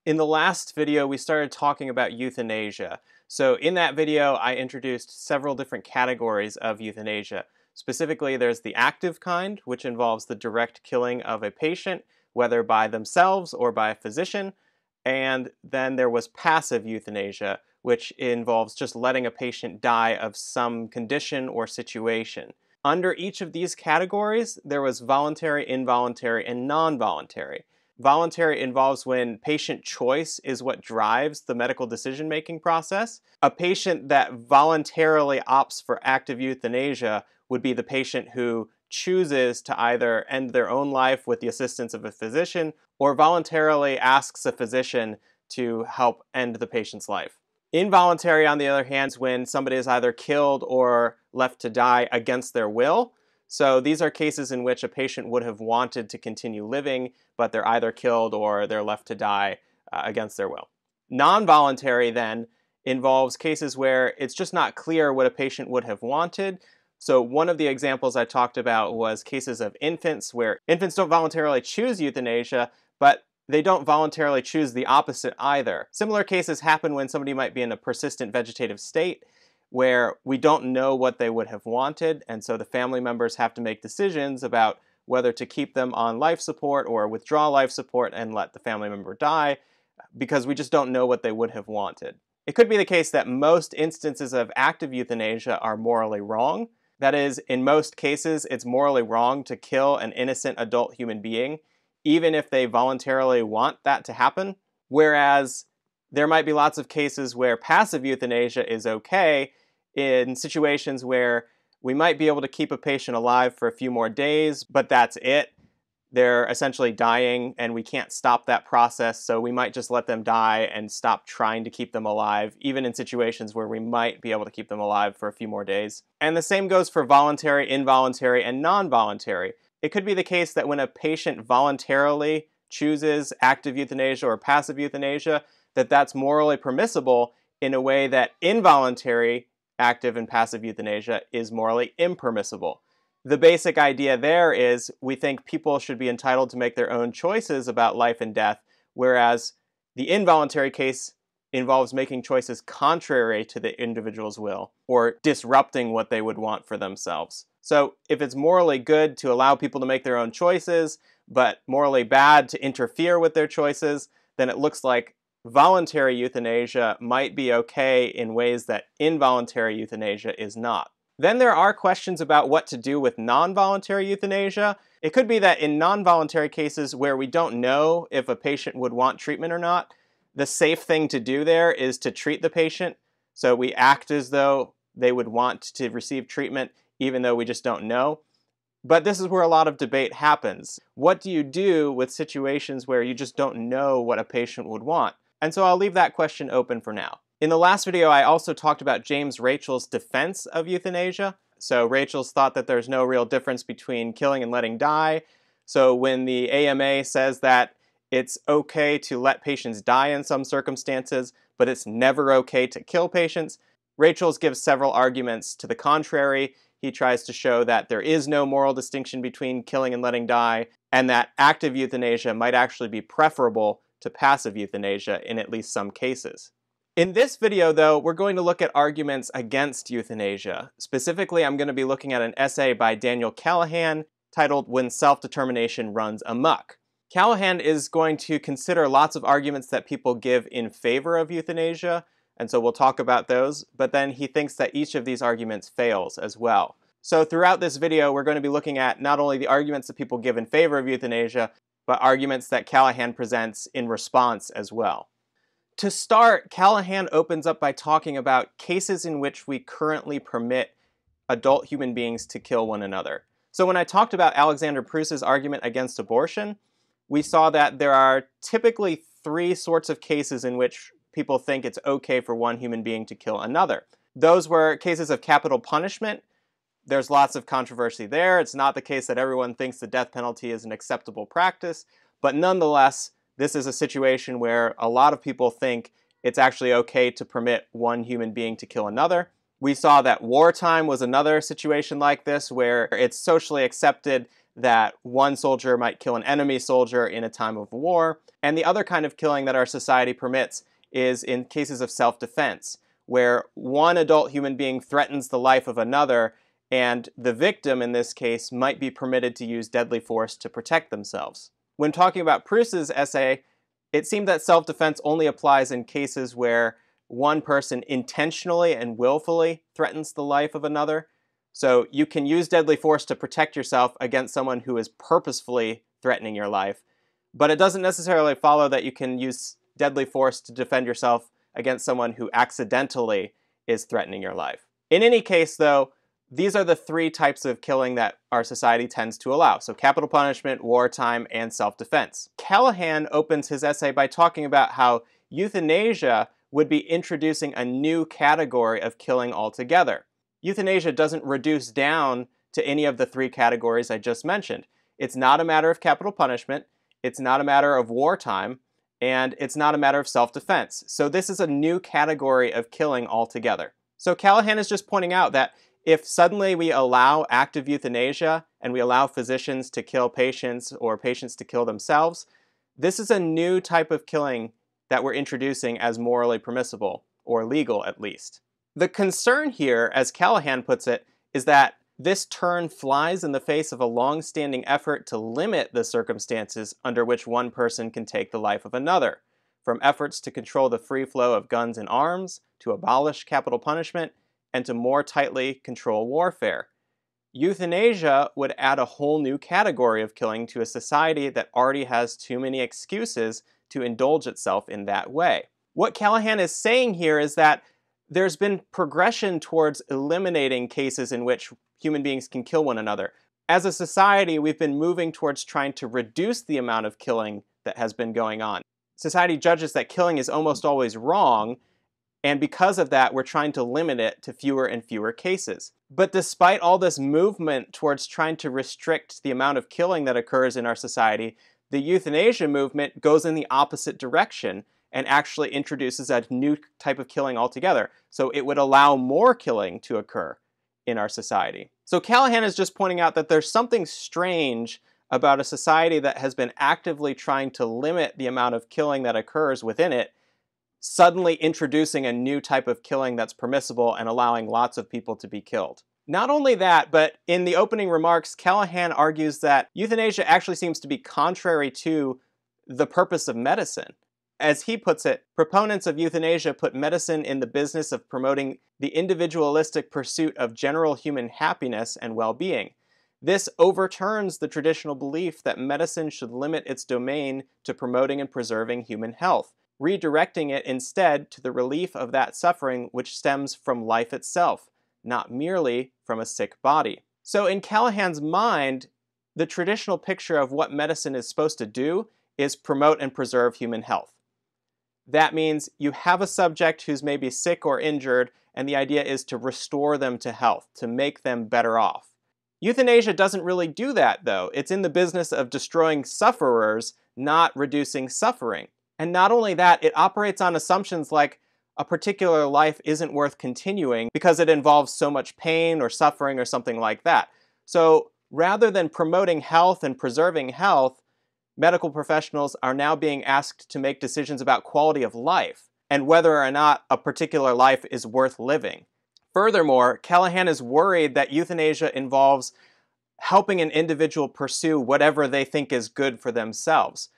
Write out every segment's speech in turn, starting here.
In the last video, we started talking about euthanasia. So in that video, I introduced several different categories of euthanasia. Specifically, there's the active kind, which involves the direct killing of a patient, whether by themselves or by a physician. And then there was passive euthanasia, which involves just letting a patient die of some condition or situation. Under each of these categories, there was voluntary, involuntary, and non-voluntary. Voluntary involves when patient choice is what drives the medical decision-making process. A patient that voluntarily opts for active euthanasia would be the patient who chooses to either end their own life with the assistance of a physician or voluntarily asks a physician to help end the patient's life. Involuntary, on the other hand, is when somebody is either killed or left to die against their will. So these are cases in which a patient would have wanted to continue living, but they're either killed or they're left to die against their will. Non-voluntary then involves cases where it's just not clear what a patient would have wanted. So one of the examples I talked about was cases of infants, where infants don't voluntarily choose euthanasia, but they don't voluntarily choose the opposite either. Similar cases happen when somebody might be in a persistent vegetative state, where we don't know what they would have wanted, and so the family members have to make decisions about whether to keep them on life support or withdraw life support and let the family member die, because we just don't know what they would have wanted. It could be the case that most instances of active euthanasia are morally wrong. That is, in most cases, it's morally wrong to kill an innocent adult human being, even if they voluntarily want that to happen, whereas there might be lots of cases where passive euthanasia is okay in situations where we might be able to keep a patient alive for a few more days, but that's it. They're essentially dying and we can't stop that process, so we might just let them die and stop trying to keep them alive, even in situations where we might be able to keep them alive for a few more days. And the same goes for voluntary, involuntary, and non-voluntary. It could be the case that when a patient voluntarily chooses active euthanasia or passive euthanasia, that's morally permissible in a way that involuntary active and passive euthanasia is morally impermissible. The basic idea there is we think people should be entitled to make their own choices about life and death, whereas the involuntary case involves making choices contrary to the individual's will or disrupting what they would want for themselves. So if it's morally good to allow people to make their own choices, but morally bad to interfere with their choices, then it looks like voluntary euthanasia might be okay in ways that involuntary euthanasia is not. Then there are questions about what to do with non-voluntary euthanasia. It could be that in non-voluntary cases where we don't know if a patient would want treatment or not, the safe thing to do there is to treat the patient. So we act as though they would want to receive treatment even though we just don't know. But this is where a lot of debate happens. What do you do with situations where you just don't know what a patient would want? And so I'll leave that question open for now. In the last video, I also talked about James Rachel's defense of euthanasia. So Rachel's thought that there's no real difference between killing and letting die. So when the AMA says that it's okay to let patients die in some circumstances, but it's never okay to kill patients, Rachel's gives several arguments to the contrary. He tries to show that there is no moral distinction between killing and letting die, and that active euthanasia might actually be preferable to passive euthanasia in at least some cases. In this video, though, we're going to look at arguments against euthanasia. Specifically, I'm going to be looking at an essay by Daniel Callahan titled "When Self-Determination Runs Amok." Callahan is going to consider lots of arguments that people give in favor of euthanasia, and so we'll talk about those, but then he thinks that each of these arguments fails as well. So throughout this video, we're going to be looking at not only the arguments that people give in favor of euthanasia, but arguments that Callahan presents in response as well. To start, Callahan opens up by talking about cases in which we currently permit adult human beings to kill one another. So when I talked about Alexander Pruse's argument against abortion, we saw that there are typically three sorts of cases in which people think it's okay for one human being to kill another. Those were cases of capital punishment. There's lots of controversy there. It's not the case that everyone thinks the death penalty is an acceptable practice, but nonetheless, this is a situation where a lot of people think it's actually okay to permit one human being to kill another. We saw that wartime was another situation like this, where it's socially accepted that one soldier might kill an enemy soldier in a time of war. And the other kind of killing that our society permits is in cases of self-defense, where one adult human being threatens the life of another, and the victim in this case might be permitted to use deadly force to protect themselves. When talking about Proust's essay, it seemed that self-defense only applies in cases where one person intentionally and willfully threatens the life of another. So you can use deadly force to protect yourself against someone who is purposefully threatening your life, but it doesn't necessarily follow that you can use deadly force to defend yourself against someone who accidentally is threatening your life. In any case, though, these are the three types of killing that our society tends to allow. So capital punishment, wartime, and self-defense. Callahan opens his essay by talking about how euthanasia would be introducing a new category of killing altogether. Euthanasia doesn't reduce down to any of the three categories I just mentioned. It's not a matter of capital punishment, it's not a matter of wartime, and it's not a matter of self-defense. So this is a new category of killing altogether. So Callahan is just pointing out that if suddenly we allow active euthanasia and we allow physicians to kill patients or patients to kill themselves, this is a new type of killing that we're introducing as morally permissible, or legal at least. The concern here, as Callahan puts it, is that this turn flies in the face of a long-standing effort to limit the circumstances under which one person can take the life of another, from efforts to control the free flow of guns and arms, to abolish capital punishment, and to more tightly control warfare. Euthanasia would add a whole new category of killing to a society that already has too many excuses to indulge itself in that way. What Callahan is saying here is that there's been progression towards eliminating cases in which human beings can kill one another. As a society, we've been moving towards trying to reduce the amount of killing that has been going on. Society judges that killing is almost always wrong, and because of that, we're trying to limit it to fewer and fewer cases. But despite all this movement towards trying to restrict the amount of killing that occurs in our society, the euthanasia movement goes in the opposite direction and actually introduces a new type of killing altogether. So it would allow more killing to occur in our society. So Callahan is just pointing out that there's something strange about a society that has been actively trying to limit the amount of killing that occurs within it, suddenly introducing a new type of killing that's permissible and allowing lots of people to be killed. Not only that, but in the opening remarks, Callahan argues that euthanasia actually seems to be contrary to the purpose of medicine. As he puts it, proponents of euthanasia put medicine in the business of promoting the individualistic pursuit of general human happiness and well-being. This overturns the traditional belief that medicine should limit its domain to promoting and preserving human health, redirecting it instead to the relief of that suffering which stems from life itself, not merely from a sick body. So in Callahan's mind, the traditional picture of what medicine is supposed to do is promote and preserve human health. That means you have a subject who's maybe sick or injured, and the idea is to restore them to health, to make them better off. Euthanasia doesn't really do that, though. It's in the business of destroying sufferers, not reducing suffering. And not only that, it operates on assumptions like a particular life isn't worth continuing because it involves so much pain or suffering or something like that. So rather than promoting health and preserving health, medical professionals are now being asked to make decisions about quality of life and whether or not a particular life is worth living. Furthermore, Callahan is worried that euthanasia involves helping an individual pursue whatever they think is good for themselves.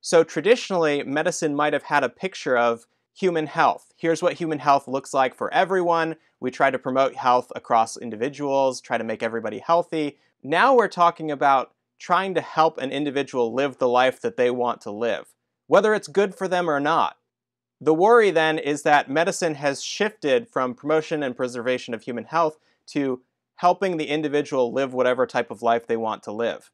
So traditionally, medicine might have had a picture of human health. Here's what human health looks like for everyone. We try to promote health across individuals, try to make everybody healthy. Now we're talking about trying to help an individual live the life that they want to live, whether it's good for them or not. The worry then is that medicine has shifted from promotion and preservation of human health to helping the individual live whatever type of life they want to live.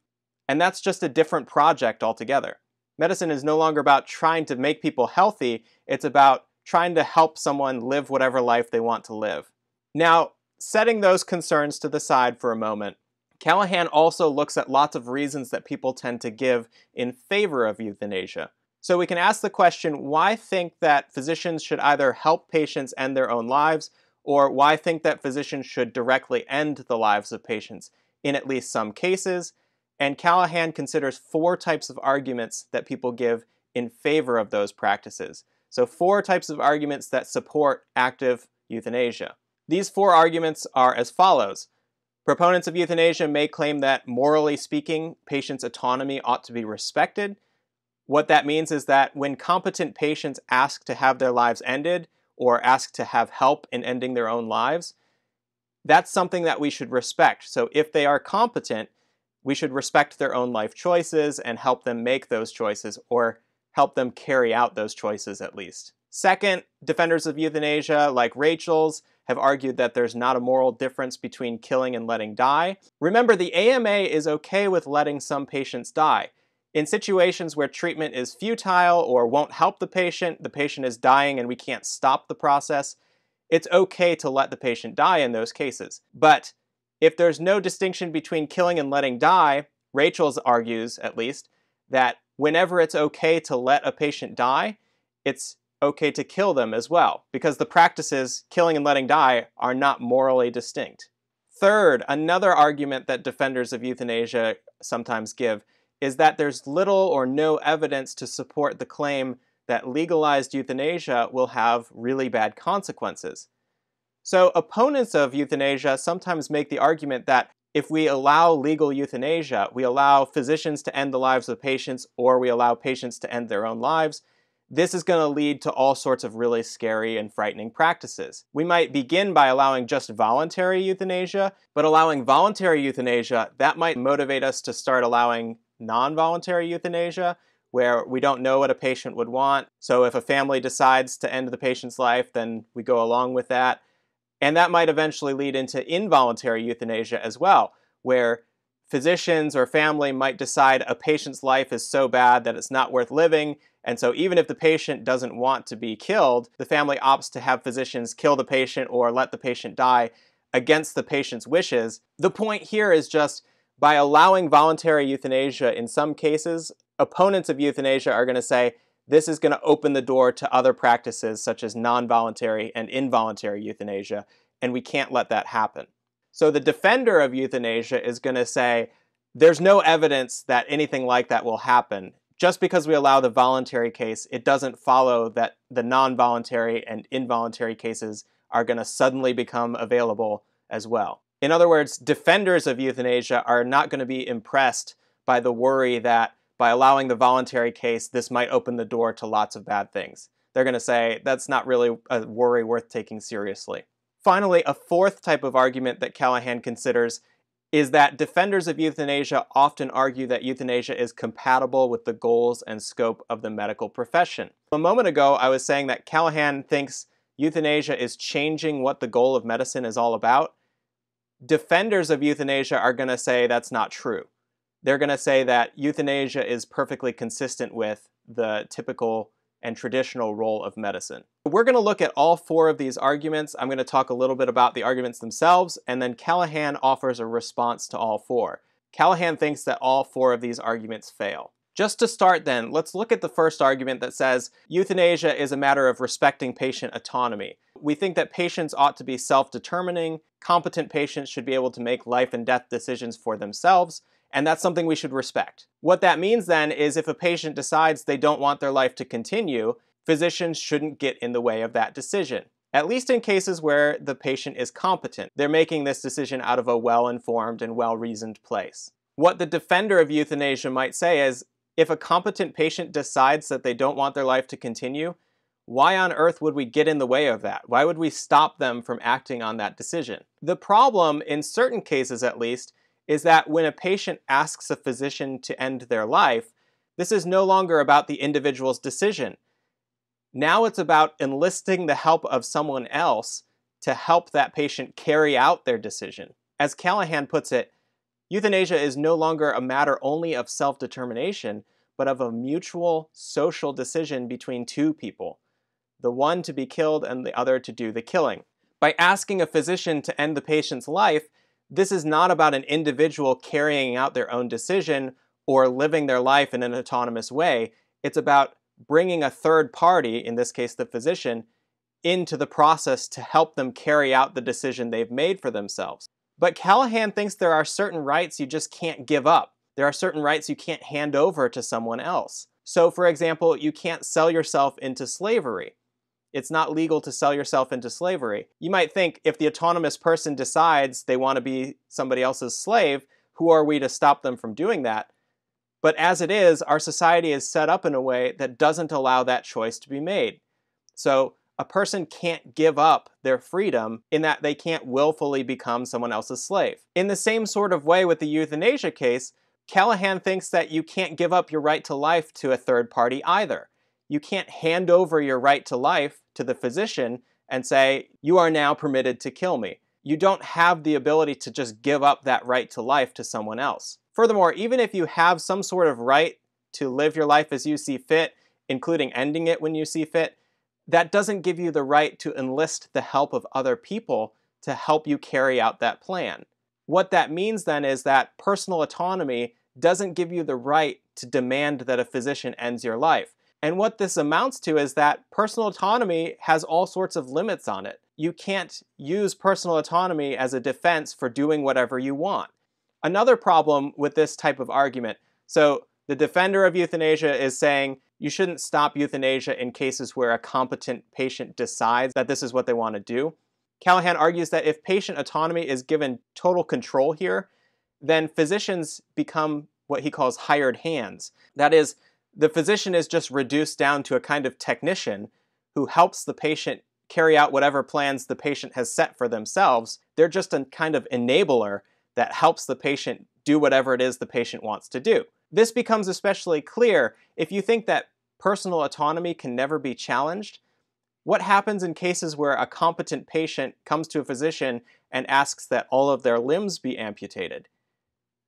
And that's just a different project altogether. Medicine is no longer about trying to make people healthy, it's about trying to help someone live whatever life they want to live. Now, setting those concerns to the side for a moment, Callahan also looks at lots of reasons that people tend to give in favor of euthanasia. So we can ask the question, why think that physicians should either help patients end their own lives, or why think that physicians should directly end the lives of patients in at least some cases? And Callahan considers 4 types of arguments that people give in favor of those practices. So 4 types of arguments that support active euthanasia. These 4 arguments are as follows. Proponents of euthanasia may claim that, morally speaking, patients' autonomy ought to be respected. What that means is that when competent patients ask to have their lives ended or ask to have help in ending their own lives, that's something that we should respect. So if they are competent, we should respect their own life choices and help them make those choices, or help them carry out those choices at least. Second, defenders of euthanasia, like Rachel's, have argued that there's not a moral difference between killing and letting die. Remember, the AMA is okay with letting some patients die. In situations where treatment is futile or won't help the patient is dying and we can't stop the process, it's okay to let the patient die in those cases. But if there's no distinction between killing and letting die, Rachel's argues, at least, that whenever it's okay to let a patient die, it's okay to kill them as well, because the practices, killing and letting die, are not morally distinct. Third, another argument that defenders of euthanasia sometimes give is that there's little or no evidence to support the claim that legalized euthanasia will have really bad consequences. So opponents of euthanasia sometimes make the argument that if we allow legal euthanasia, we allow physicians to end the lives of patients, or we allow patients to end their own lives, this is going to lead to all sorts of really scary and frightening practices. We might begin by allowing just voluntary euthanasia, but allowing voluntary euthanasia, that might motivate us to start allowing non-voluntary euthanasia, where we don't know what a patient would want. So if a family decides to end the patient's life, then we go along with that. And that might eventually lead into involuntary euthanasia as well, where physicians or family might decide a patient's life is so bad that it's not worth living, and so even if the patient doesn't want to be killed, the family opts to have physicians kill the patient or let the patient die against the patient's wishes. The point here is just, by allowing voluntary euthanasia in some cases, opponents of euthanasia are going to say this is going to open the door to other practices such as non-voluntary and involuntary euthanasia, and we can't let that happen. So the defender of euthanasia is going to say there's no evidence that anything like that will happen. Just because we allow the voluntary case, it doesn't follow that the non-voluntary and involuntary cases are going to suddenly become available as well. In other words, defenders of euthanasia are not going to be impressed by the worry that by allowing the voluntary case, this might open the door to lots of bad things. They're going to say that's not really a worry worth taking seriously. Finally, a fourth type of argument that Callahan considers is that defenders of euthanasia often argue that euthanasia is compatible with the goals and scope of the medical profession. A moment ago, I was saying that Callahan thinks euthanasia is changing what the goal of medicine is all about. Defenders of euthanasia are going to say that's not true. They're going to say that euthanasia is perfectly consistent with the typical and traditional role of medicine. We're going to look at all 4 of these arguments. I'm going to talk a little bit about the arguments themselves, and then Callahan offers a response to all 4. Callahan thinks that all 4 of these arguments fail. Just to start then, let's look at the first argument that says euthanasia is a matter of respecting patient autonomy. We think that patients ought to be self-determining, competent patients should be able to make life and death decisions for themselves, and that's something we should respect. What that means then is if a patient decides they don't want their life to continue, physicians shouldn't get in the way of that decision, at least in cases where the patient is competent. They're making this decision out of a well-informed and well-reasoned place. What the defender of euthanasia might say is, if a competent patient decides that they don't want their life to continue, why on earth would we get in the way of that? Why would we stop them from acting on that decision? The problem, in certain cases at least, is that when a patient asks a physician to end their life, this is no longer about the individual's decision. Now it's about enlisting the help of someone else to help that patient carry out their decision. As Callahan puts it, euthanasia is no longer a matter only of self-determination, but of a mutual social decision between 2 people, the one to be killed and the other to do the killing. By asking a physician to end the patient's life, this is not about an individual carrying out their own decision or living their life in an autonomous way. It's about bringing a third party, in this case the physician, into the process to help them carry out the decision they've made for themselves. But Callahan thinks there are certain rights you just can't give up. There are certain rights you can't hand over to someone else. So, for example, you can't sell yourself into slavery. It's not legal to sell yourself into slavery. You might think if the autonomous person decides they want to be somebody else's slave, who are we to stop them from doing that? But as it is, our society is set up in a way that doesn't allow that choice to be made. So a person can't give up their freedom in that they can't willfully become someone else's slave. In the same sort of way with the euthanasia case, Callahan thinks that you can't give up your right to life to a third party either. You can't hand over your right to life to the physician and say, you are now permitted to kill me. You don't have the ability to just give up that right to life to someone else. Furthermore, even if you have some sort of right to live your life as you see fit, including ending it when you see fit, that doesn't give you the right to enlist the help of other people to help you carry out that plan. What that means then is that personal autonomy doesn't give you the right to demand that a physician ends your life. And what this amounts to is that personal autonomy has all sorts of limits on it. You can't use personal autonomy as a defense for doing whatever you want. Another problem with this type of argument, so the defender of euthanasia is saying you shouldn't stop euthanasia in cases where a competent patient decides that this is what they want to do. Callahan argues that if patient autonomy is given total control here, then physicians become what he calls hired hands. That is, the physician is just reduced down to a kind of technician who helps the patient carry out whatever plans the patient has set for themselves. They're just a kind of enabler that helps the patient do whatever it is the patient wants to do. This becomes especially clear if you think that personal autonomy can never be challenged. What happens in cases where a competent patient comes to a physician and asks that all of their limbs be amputated?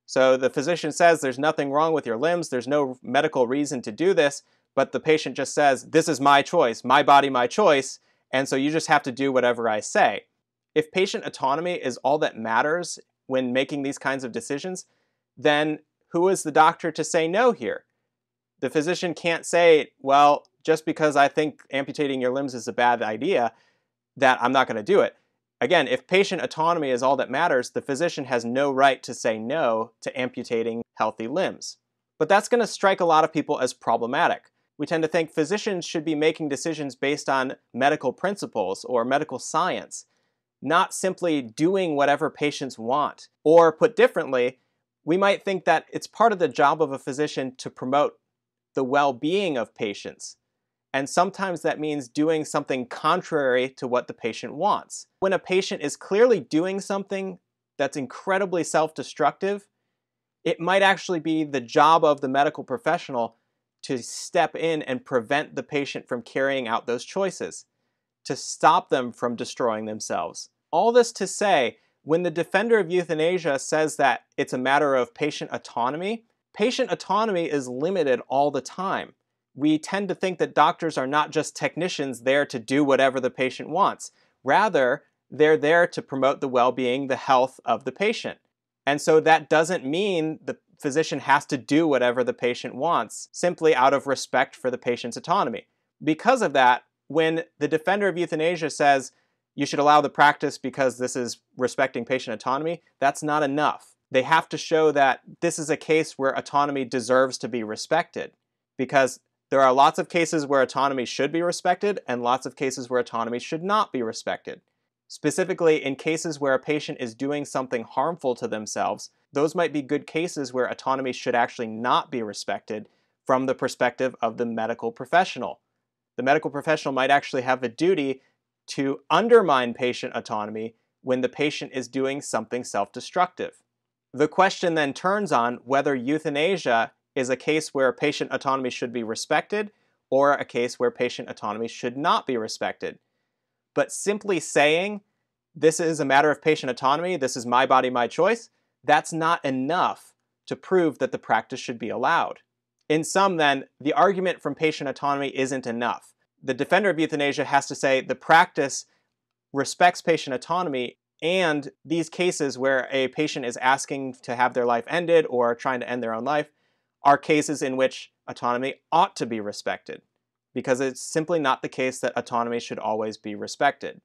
So the physician says there's nothing wrong with your limbs, there's no medical reason to do this, but the patient just says, this is my choice, my body, my choice, and so you just have to do whatever I say. If patient autonomy is all that matters when making these kinds of decisions, then who is the doctor to say no here? The physician can't say, well, just because I think amputating your limbs is a bad idea, that I'm not going to do it. Again, if patient autonomy is all that matters, the physician has no right to say no to amputating healthy limbs. But that's going to strike a lot of people as problematic. We tend to think physicians should be making decisions based on medical principles or medical science, not simply doing whatever patients want. Or put differently, we might think that it's part of the job of a physician to promote the well-being of patients. And sometimes that means doing something contrary to what the patient wants. When a patient is clearly doing something that's incredibly self-destructive, it might actually be the job of the medical professional to step in and prevent the patient from carrying out those choices, to stop them from destroying themselves. All this to say, when the defender of euthanasia says that it's a matter of patient autonomy is limited all the time. We tend to think that doctors are not just technicians there to do whatever the patient wants. Rather, they're there to promote the well-being, the health of the patient. And so that doesn't mean the physician has to do whatever the patient wants, simply out of respect for the patient's autonomy. Because of that, when the defender of euthanasia says you should allow the practice because this is respecting patient autonomy, that's not enough. They have to show that this is a case where autonomy deserves to be respected, because there are lots of cases where autonomy should be respected and lots of cases where autonomy should not be respected. Specifically, in cases where a patient is doing something harmful to themselves, those might be good cases where autonomy should actually not be respected from the perspective of the medical professional. The medical professional might actually have a duty to undermine patient autonomy when the patient is doing something self-destructive. The question then turns on whether euthanasia is a case where patient autonomy should be respected or a case where patient autonomy should not be respected. But simply saying, this is a matter of patient autonomy, this is my body, my choice, that's not enough to prove that the practice should be allowed. In sum then, the argument from patient autonomy isn't enough. The defender of euthanasia has to say the practice respects patient autonomy, and these cases where a patient is asking to have their life ended or trying to end their own life are cases in which autonomy ought to be respected, because it's simply not the case that autonomy should always be respected.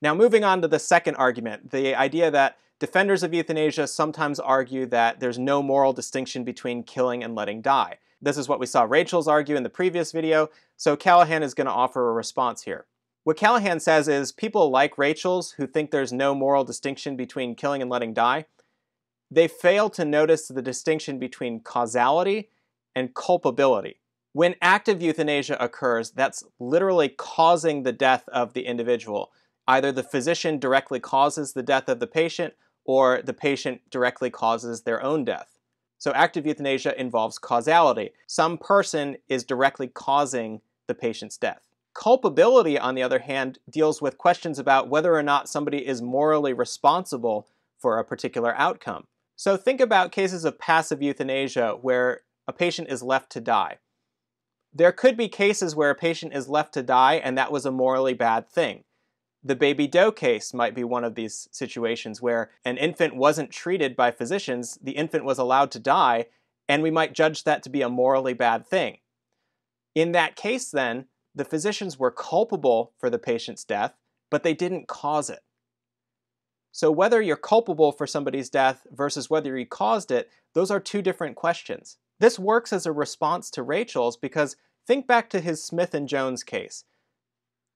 Now, moving on to the second argument, the idea that defenders of euthanasia sometimes argue that there's no moral distinction between killing and letting die. This is what we saw Rachel's argue in the previous video, so Callahan is going to offer a response here. What Callahan says is people like Rachel's who think there's no moral distinction between killing and letting die, they fail to notice the distinction between causality and culpability. When active euthanasia occurs, that's literally causing the death of the individual. Either the physician directly causes the death of the patient, or the patient directly causes their own death. So active euthanasia involves causality. Some person is directly causing the patient's death. Culpability, on the other hand, deals with questions about whether or not somebody is morally responsible for a particular outcome. So think about cases of passive euthanasia where a patient is left to die. There could be cases where a patient is left to die and that was a morally bad thing. The baby doe case might be one of these situations where an infant wasn't treated by physicians, the infant was allowed to die, and we might judge that to be a morally bad thing. In that case then, the physicians were culpable for the patient's death, but they didn't cause it. So whether you're culpable for somebody's death versus whether you caused it, those are two different questions. This works as a response to Rachel's because think back to his Smith and Jones case.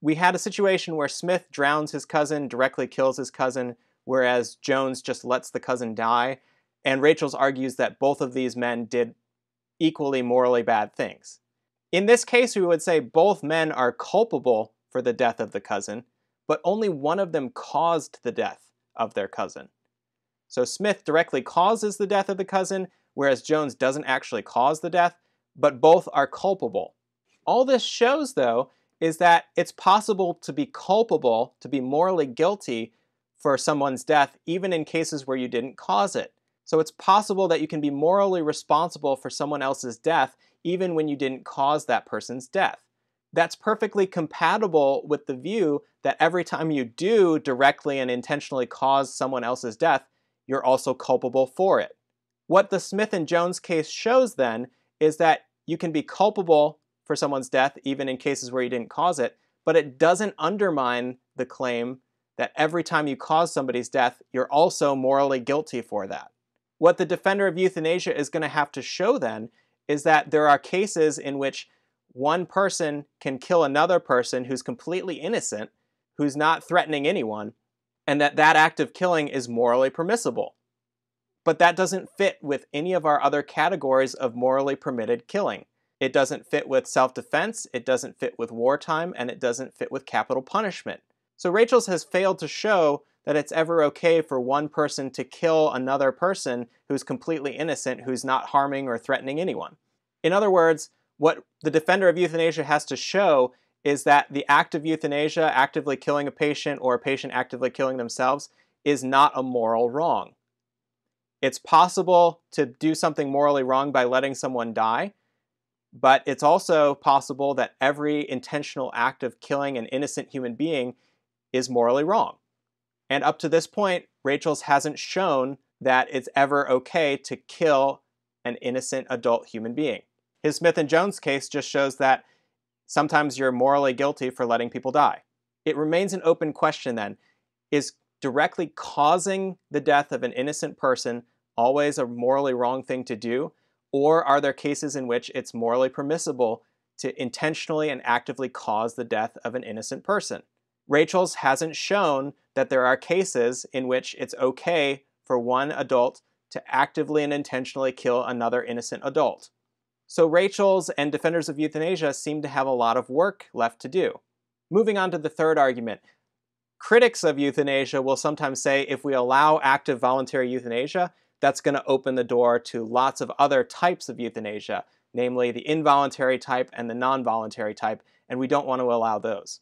We had a situation where Smith drowns his cousin, directly kills his cousin, whereas Jones just lets the cousin die, and Rachel's argues that both of these men did equally morally bad things. In this case, we would say both men are culpable for the death of the cousin, but only one of them caused the death of their cousin. So Smith directly causes the death of the cousin, whereas Jones doesn't actually cause the death, but both are culpable. All this shows, though, is that it's possible to be culpable, to be morally guilty for someone's death, even in cases where you didn't cause it. So it's possible that you can be morally responsible for someone else's death, even when you didn't cause that person's death. That's perfectly compatible with the view that every time you do directly and intentionally cause someone else's death, you're also culpable for it. What the Smith and Jones case shows then is that you can be culpable for someone's death even in cases where you didn't cause it, but it doesn't undermine the claim that every time you cause somebody's death, you're also morally guilty for that. What the defender of euthanasia is going to have to show then is that there are cases in which one person can kill another person who's completely innocent, who's not threatening anyone, and that act of killing is morally permissible. But that doesn't fit with any of our other categories of morally permitted killing. It doesn't fit with self-defense, it doesn't fit with wartime, and it doesn't fit with capital punishment. So Rachel's has failed to show that it's ever okay for one person to kill another person who's completely innocent, who's not harming or threatening anyone. In other words, what the defender of euthanasia has to show is that the act of euthanasia, actively killing a patient or a patient actively killing themselves, is not a moral wrong. It's possible to do something morally wrong by letting someone die, but it's also possible that every intentional act of killing an innocent human being is morally wrong. And up to this point, Rachel's hasn't shown that it's ever okay to kill an innocent adult human being. His Smith and Jones case just shows that sometimes you're morally guilty for letting people die. It remains an open question then. Is directly causing the death of an innocent person always a morally wrong thing to do? Or are there cases in which it's morally permissible to intentionally and actively cause the death of an innocent person? Rachel's hasn't shown that there are cases in which it's okay for one adult to actively and intentionally kill another innocent adult. So Rachel's and defenders of euthanasia seem to have a lot of work left to do. Moving on to the third argument. Critics of euthanasia will sometimes say if we allow active voluntary euthanasia, that's going to open the door to lots of other types of euthanasia, namely the involuntary type and the non-voluntary type, and we don't want to allow those.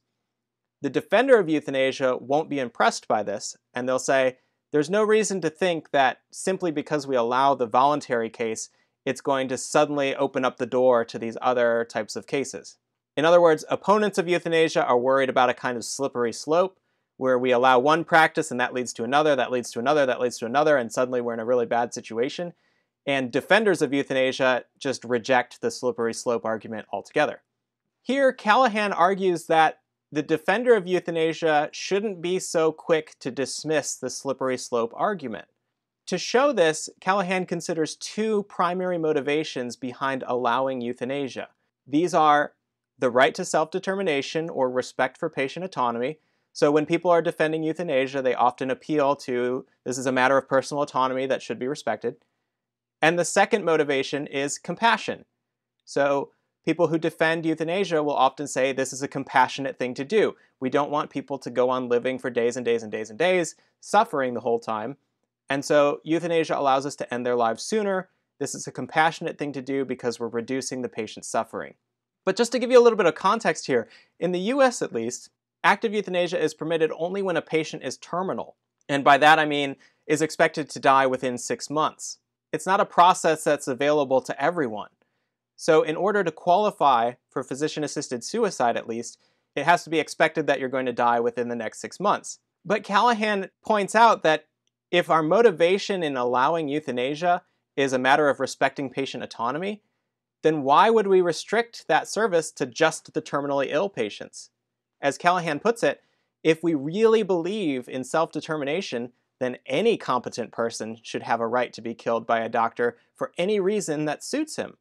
The defender of euthanasia won't be impressed by this, and they'll say there's no reason to think that simply because we allow the voluntary case, it's going to suddenly open up the door to these other types of cases. In other words, opponents of euthanasia are worried about a kind of slippery slope where we allow one practice and that leads to another, that leads to another, that leads to another, and suddenly we're in a really bad situation. And defenders of euthanasia just reject the slippery slope argument altogether. Here, Callahan argues that the defender of euthanasia shouldn't be so quick to dismiss the slippery slope argument. To show this, Callahan considers two primary motivations behind allowing euthanasia. These are the right to self-determination or respect for patient autonomy. So when people are defending euthanasia, they often appeal to this is a matter of personal autonomy that should be respected. And the second motivation is compassion. So people who defend euthanasia will often say this is a compassionate thing to do. We don't want people to go on living for days and days and days and days, suffering the whole time. And so euthanasia allows us to end their lives sooner. This is a compassionate thing to do because we're reducing the patient's suffering. But just to give you a little bit of context here, in the US at least, active euthanasia is permitted only when a patient is terminal. And by that I mean is expected to die within 6 months. It's not a process that's available to everyone. So in order to qualify for physician-assisted suicide at least, it has to be expected that you're going to die within the next 6 months. But Callahan points out that if our motivation in allowing euthanasia is a matter of respecting patient autonomy, then why would we restrict that service to just the terminally ill patients? As Callahan puts it, if we really believe in self-determination, then any competent person should have a right to be killed by a doctor for any reason that suits him.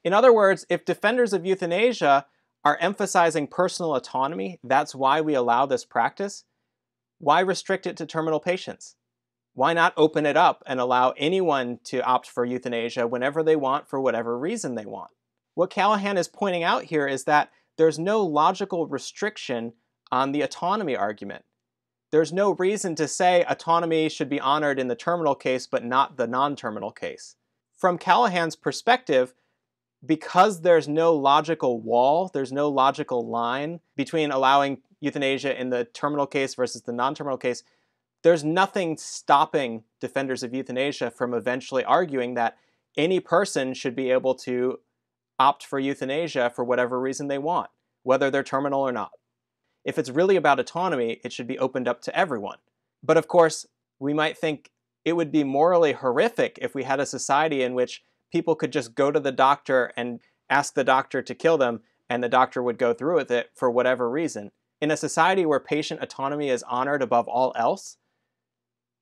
In other words, if defenders of euthanasia are emphasizing personal autonomy, that's why we allow this practice, why restrict it to terminal patients? Why not open it up and allow anyone to opt for euthanasia whenever they want for whatever reason they want? What Callahan is pointing out here is that there's no logical restriction on the autonomy argument. There's no reason to say autonomy should be honored in the terminal case but not the non-terminal case. From Callahan's perspective, because there's no logical wall, there's no logical line between allowing euthanasia in the terminal case versus the non-terminal case, there's nothing stopping defenders of euthanasia from eventually arguing that any person should be able to opt for euthanasia for whatever reason they want, whether they're terminal or not. If it's really about autonomy, it should be opened up to everyone. But of course, we might think it would be morally horrific if we had a society in which people could just go to the doctor and ask the doctor to kill them, and the doctor would go through with it for whatever reason. In a society where patient autonomy is honored above all else,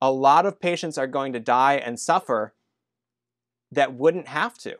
a lot of patients are going to die and suffer that wouldn't have to.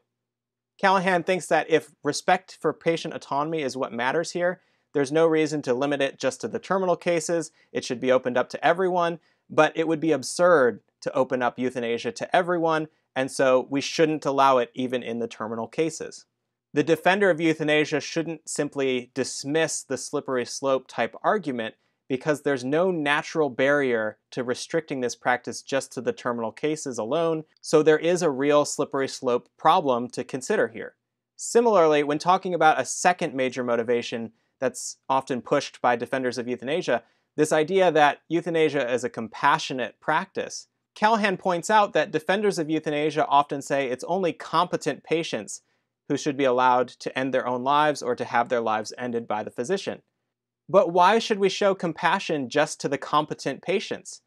Callahan thinks that if respect for patient autonomy is what matters here, there's no reason to limit it just to the terminal cases. It should be opened up to everyone, but it would be absurd to open up euthanasia to everyone, and so we shouldn't allow it even in the terminal cases. The defender of euthanasia shouldn't simply dismiss the slippery slope type argument because there's no natural barrier to restricting this practice just to the terminal cases alone, so there is a real slippery slope problem to consider here. Similarly, when talking about a second major motivation that's often pushed by defenders of euthanasia, this idea that euthanasia is a compassionate practice, Callahan points out that defenders of euthanasia often say it's only competent patients who should be allowed to end their own lives or to have their lives ended by the physician. But why should we show compassion just to the competent patients?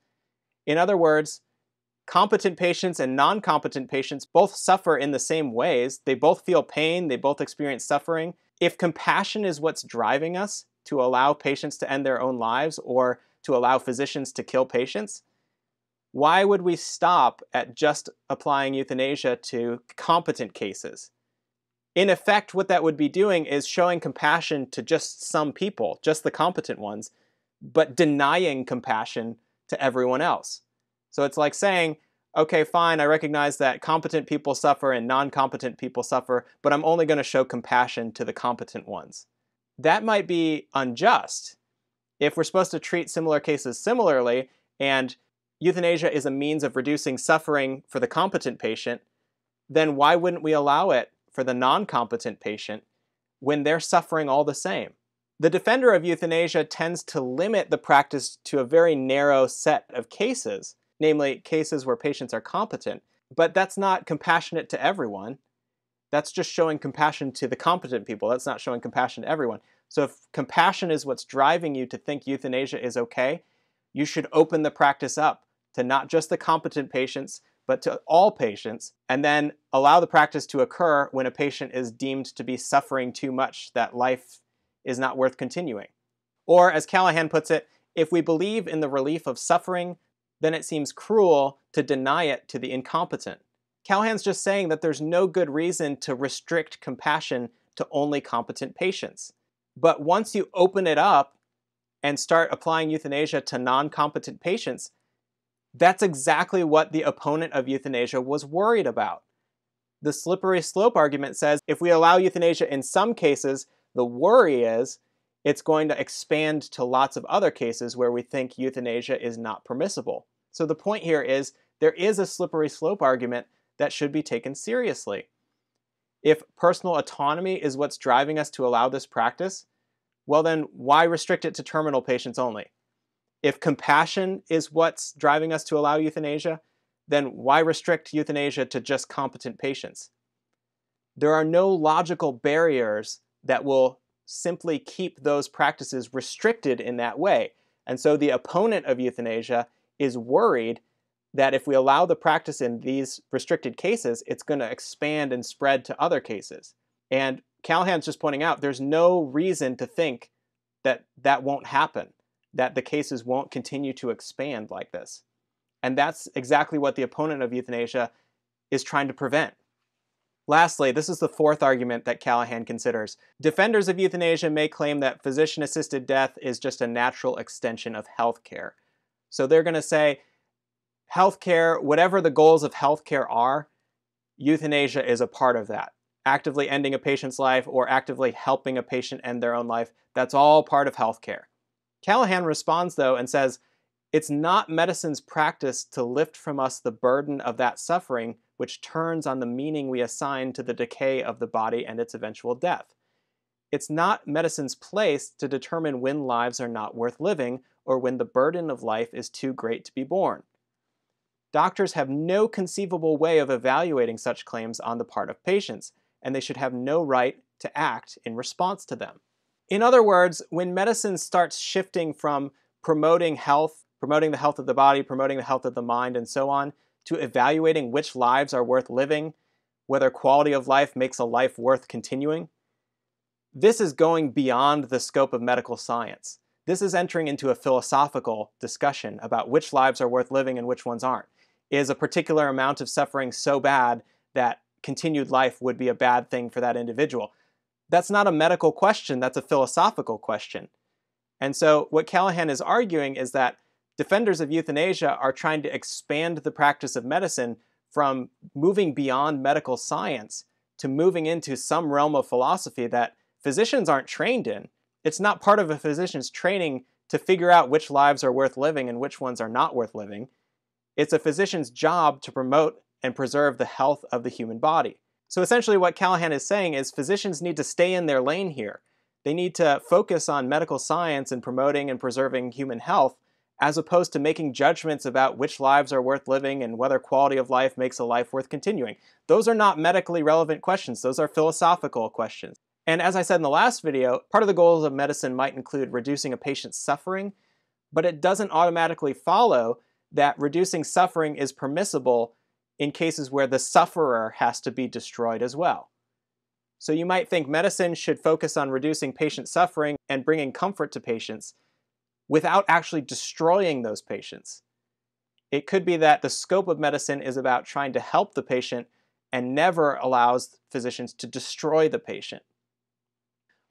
In other words, competent patients and non-competent patients both suffer in the same ways. They both feel pain, they both experience suffering. If compassion is what's driving us to allow patients to end their own lives or to allow physicians to kill patients, why would we stop at just applying euthanasia to competent cases? In effect, what that would be doing is showing compassion to just some people, just the competent ones, but denying compassion to everyone else. So it's like saying, okay, fine, I recognize that competent people suffer and non-competent people suffer, but I'm only going to show compassion to the competent ones. That might be unjust. If we're supposed to treat similar cases similarly, and euthanasia is a means of reducing suffering for the competent patient, then why wouldn't we allow it for the non-competent patient when they're suffering all the same? The defender of euthanasia tends to limit the practice to a very narrow set of cases, namely cases where patients are competent, but that's not compassionate to everyone. That's just showing compassion to the competent people. That's not showing compassion to everyone. So if compassion is what's driving you to think euthanasia is okay, you should open the practice up to not just the competent patients, but to all patients, and then allow the practice to occur when a patient is deemed to be suffering too much that life is not worth continuing. Or, as Callahan puts it, if we believe in the relief of suffering, then it seems cruel to deny it to the incompetent. Callahan's just saying that there's no good reason to restrict compassion to only competent patients. But once you open it up and start applying euthanasia to non-competent patients, that's exactly what the opponent of euthanasia was worried about. The slippery slope argument says if we allow euthanasia in some cases, the worry is it's going to expand to lots of other cases where we think euthanasia is not permissible. So the point here is there is a slippery slope argument that should be taken seriously. If personal autonomy is what's driving us to allow this practice, well then why restrict it to terminal patients only? If compassion is what's driving us to allow euthanasia, then why restrict euthanasia to just competent patients? There are no logical barriers that will simply keep those practices restricted in that way. And so the opponent of euthanasia is worried that if we allow the practice in these restricted cases, it's going to expand and spread to other cases. And Callahan's just pointing out there's no reason to think that that won't happen, that the cases won't continue to expand like this. And that's exactly what the opponent of euthanasia is trying to prevent. Lastly, this is the fourth argument that Callahan considers. Defenders of euthanasia may claim that physician-assisted death is just a natural extension of healthcare. So they're going to say, healthcare, whatever the goals of healthcare are, euthanasia is a part of that. Actively ending a patient's life or actively helping a patient end their own life, that's all part of healthcare. Callahan responds, though, and says, it's not medicine's practice to lift from us the burden of that suffering which turns on the meaning we assign to the decay of the body and its eventual death. It's not medicine's place to determine when lives are not worth living or when the burden of life is too great to be borne. Doctors have no conceivable way of evaluating such claims on the part of patients, and they should have no right to act in response to them. In other words, when medicine starts shifting from promoting health, promoting the health of the body, promoting the health of the mind, and so on, to evaluating which lives are worth living, whether quality of life makes a life worth continuing, this is going beyond the scope of medical science. This is entering into a philosophical discussion about which lives are worth living and which ones aren't. Is a particular amount of suffering so bad that continued life would be a bad thing for that individual? That's not a medical question, that's a philosophical question. And so what Callahan is arguing is that defenders of euthanasia are trying to expand the practice of medicine from moving beyond medical science to moving into some realm of philosophy that physicians aren't trained in. It's not part of a physician's training to figure out which lives are worth living and which ones are not worth living. It's a physician's job to promote and preserve the health of the human body. So essentially what Callahan is saying is physicians need to stay in their lane here. They need to focus on medical science and promoting and preserving human health, as opposed to making judgments about which lives are worth living and whether quality of life makes a life worth continuing. Those are not medically relevant questions. Those are philosophical questions. And as I said in the last video, part of the goals of medicine might include reducing a patient's suffering, but it doesn't automatically follow that reducing suffering is permissible in cases where the sufferer has to be destroyed as well. So you might think medicine should focus on reducing patient suffering and bringing comfort to patients without actually destroying those patients. It could be that the scope of medicine is about trying to help the patient and never allows physicians to destroy the patient.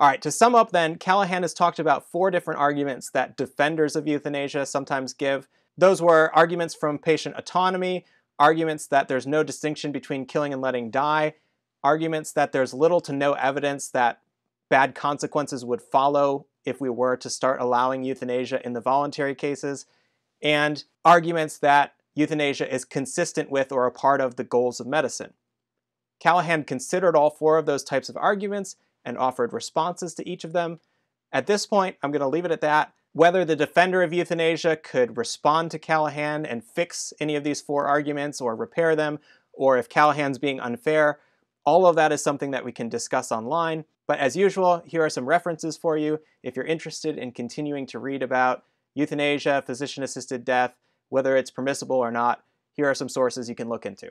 All right, to sum up then, Callahan has talked about 4 different arguments that defenders of euthanasia sometimes give. Those were arguments from patient autonomy, arguments that there's no distinction between killing and letting die, arguments that there's little to no evidence that bad consequences would follow if we were to start allowing euthanasia in the voluntary cases, and arguments that euthanasia is consistent with or a part of the goals of medicine. Callahan considered all 4 of those types of arguments and offered responses to each of them. At this point, I'm going to leave it at that. Whether the defender of euthanasia could respond to Callahan and fix any of these 4 arguments or repair them, or if Callahan's being unfair, all of that is something that we can discuss online. But as usual, here are some references for you if you're interested in continuing to read about euthanasia, physician-assisted death, whether it's permissible or not. Here are some sources you can look into.